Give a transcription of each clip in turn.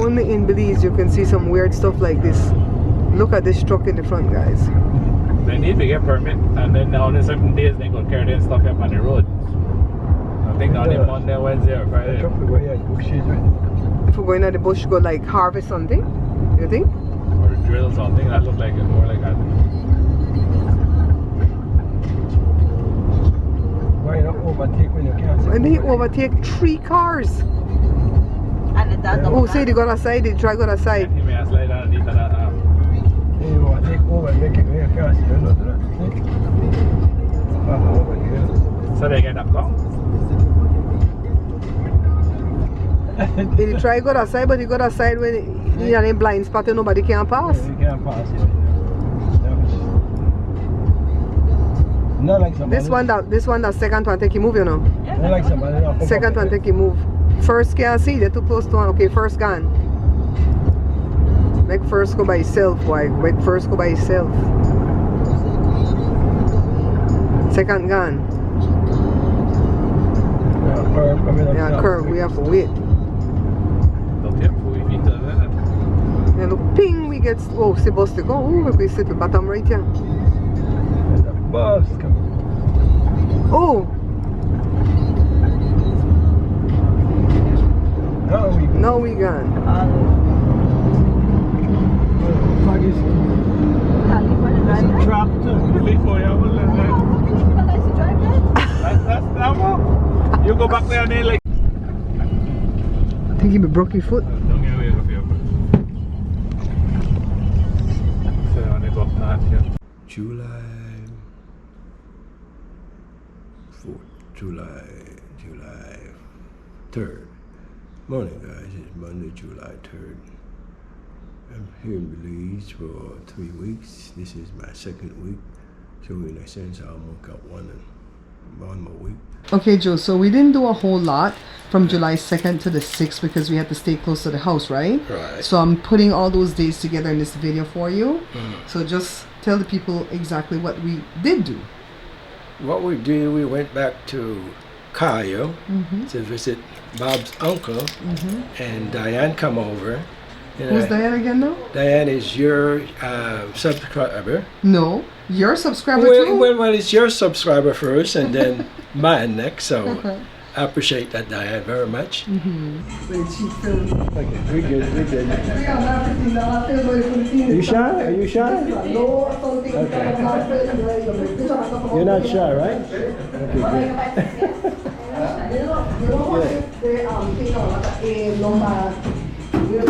only in Belize you can see some weird stuff like this. Look at this truck in the front, guys. They need to get permit, and then on certain days they go carry their stuff up on the road. I think on the Monday, Wednesday, or Friday. If we're going to the bush, go like harvest something, you think? Or drill something. That looked like it, more like that. Why not overtake when you can't see? And they overtake 3 cars. And it does. Oh, say they got aside, they try got aside. He may slide underneath of that. You overtake over and make it when you can't see. You know that. Over here. So they get up come. They try got aside, but he got aside when he in a blind spot and nobody can pass. Yeah, you can't pass it. Not like somebody. This one that second one take him move, you know. Not like somebody. Second one take him move. First can't see, they're too close to one. Okay, first gone. Make first go by itself, why? Make first go by itself. Second gone. Yeah, curve, we have to wait. And look, ping, we get, oh, see bus to go. Oh, we sit the bottom right here. The bus coming. Oh! Now we gone. You go back there and then like. I think he broke your foot. Don't get away with your foot. So on the top not here. July 4th, July 3rd. Morning, guys. It's Monday, July 3rd. I'm here in Belize for 3 weeks. This is my 2nd week. So in a sense, I almost got one more week. Okay, Joe, so we didn't do a whole lot from July 2nd to the 6th because we had to stay close to the house, right? Right. So I'm putting all those days together in this video for you. So just tell the people exactly what we did do. What we did, we went back to Cayo to visit Bob's uncle, and Diane come over. Who's Diane again now? Diane is your subscriber. No, your subscriber too? Well, it's your subscriber first and then mine next, so I appreciate that, Diane, very much. Okay, we good. You shy? Are you shy? Okay. You're not shy, right? Okay, good.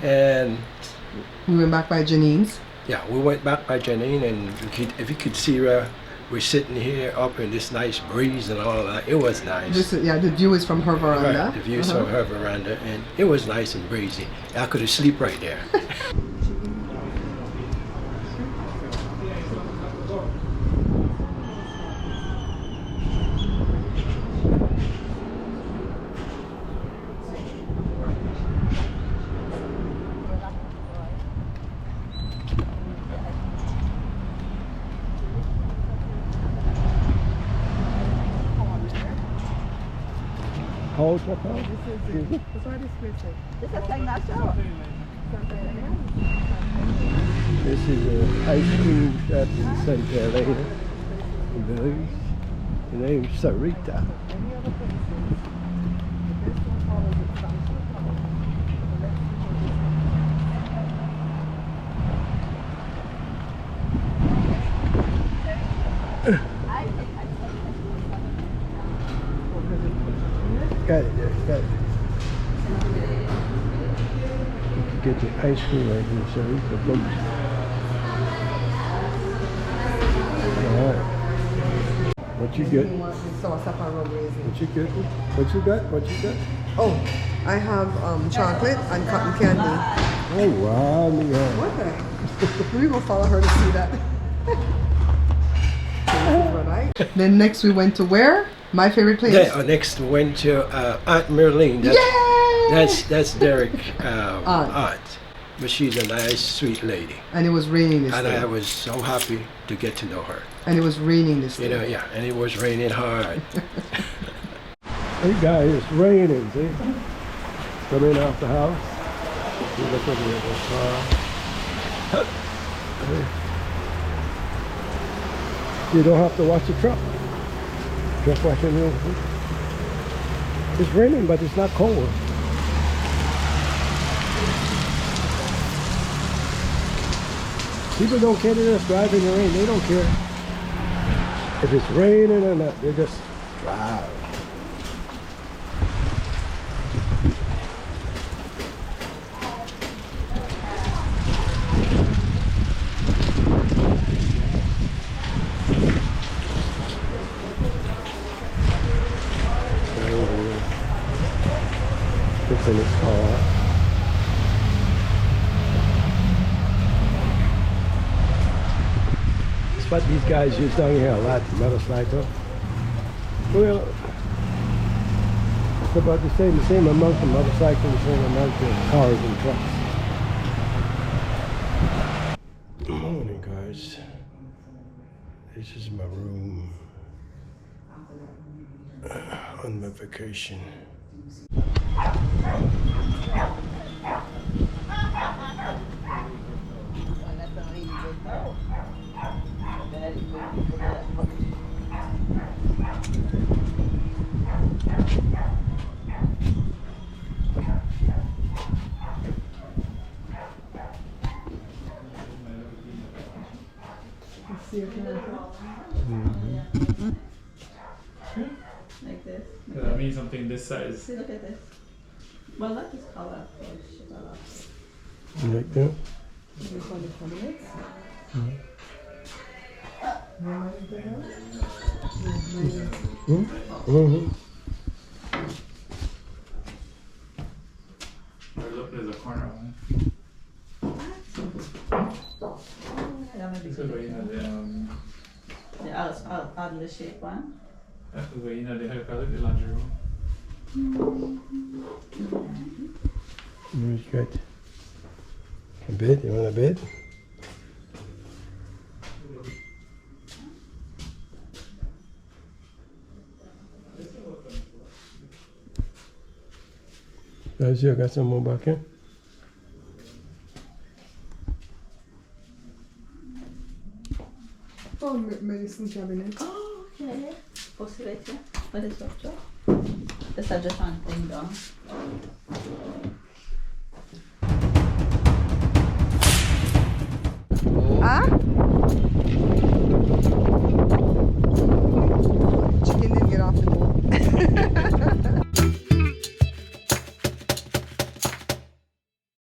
And we went back by Janine's. Yeah, we went back by Janine, and if you could see her, we're sitting here up in this nice breeze and all that. It was nice. The view is from her veranda. Right, the view is from her veranda, and it was nice and breezy. I could have slept right there. How old is that? This is an ice cream shop in Santa Elena, in Belize. The name's Sarita. Got it, got it. Get the ice cream right here, Sarita. Alright. What you get? What you get? What you got? What you got? Oh, I have chocolate and cotton candy. Oh wow, Mia. What the heck? We will follow her to see that. Then next we went to where? My favorite place. Yeah, next we went to Aunt Merlene. That's Derek's aunt. But she's a nice, sweet lady. And it was raining this day. And I was so happy to get to know her. And it was raining this day. You know, yeah, and it was raining hard. Hey guys, it's raining, see? Coming off the house. You look over at the car. You don't have to watch the truck. Just watching you. It's raining, but it's not cold. People don't care to just drive in the rain. They don't care if it's raining or not. They just drive. Fixing his car. It's what these guys use down here a lot, motorcycle. Well, it's about the same amount of motorcycles, the same amount of cars and trucks. Good morning, guys. This is my room on my vacation. Like this. I mean something this size. See, look at this. Well, that is color. You like that? Maybe for the cabinets. Look, there's a corner one. This is where you know The oddly shaped one. that's where you know they have called it the laundry room. It's good. A bed? You want a bed? Guys, you got some more back here? Oh, medicine cabinet. Oh, okay. Possibility. What is up, Joe? This is just one thing down.